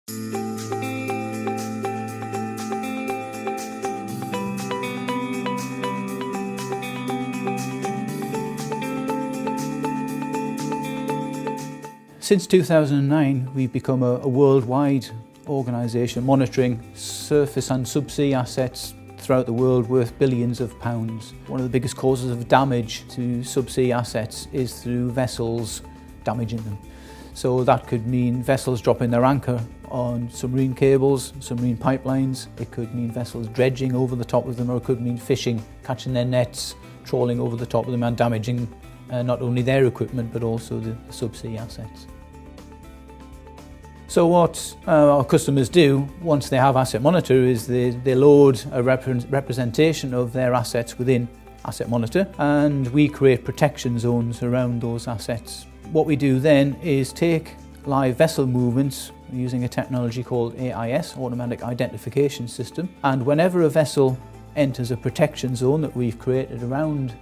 Since 2009, we've become a worldwide organisation monitoring surface and subsea assets throughout the world worth billions of pounds. One of the biggest causes of damage to subsea assets is through vessels damaging them. So that could mean vessels dropping their anchor on submarine cables, submarine pipelines. It could mean vessels dredging over the top of them, or it could mean fishing, catching their nets, trawling over the top of them and damaging not only their equipment but also the subsea assets. So what our customers do once they have AssetMonitor is they load a representation of their assets within AssetMonitor, and we create protection zones around those assets. What we do then is take live vessel movements using a technology called AIS, Automatic Identification System, and whenever a vessel enters a protection zone that we've created around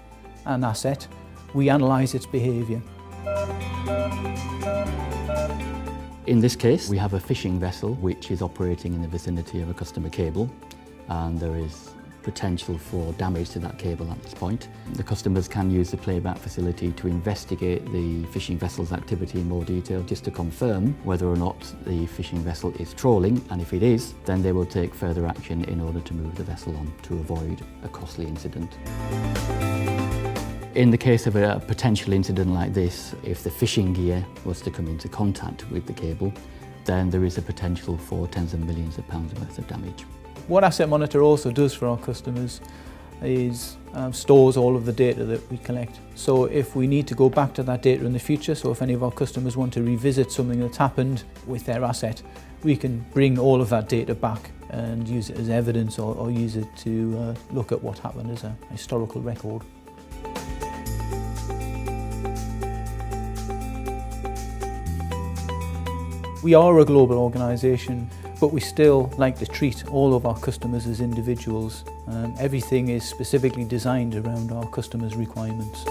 an asset, we analyse its behaviour. In this case, we have a fishing vessel which is operating in the vicinity of a customer cable, and there is potential for damage to that cable at this point. The customers can use the playback facility to investigate the fishing vessel's activity in more detail, just to confirm whether or not the fishing vessel is trawling, and if it is, then they will take further action in order to move the vessel on to avoid a costly incident. In the case of a potential incident like this, if the fishing gear was to come into contact with the cable, then there is a potential for tens of millions of pounds worth of damage. What AssetMonitor also does for our customers is stores all of the data that we collect. So if we need to go back to that data in the future, so if any of our customers want to revisit something that's happened with their asset, we can bring all of that data back and use it as evidence, or use it to look at what happened as a historical record. We are a global organisation, but we still like to treat all of our customers as individuals. Everything is specifically designed around our customers' requirements.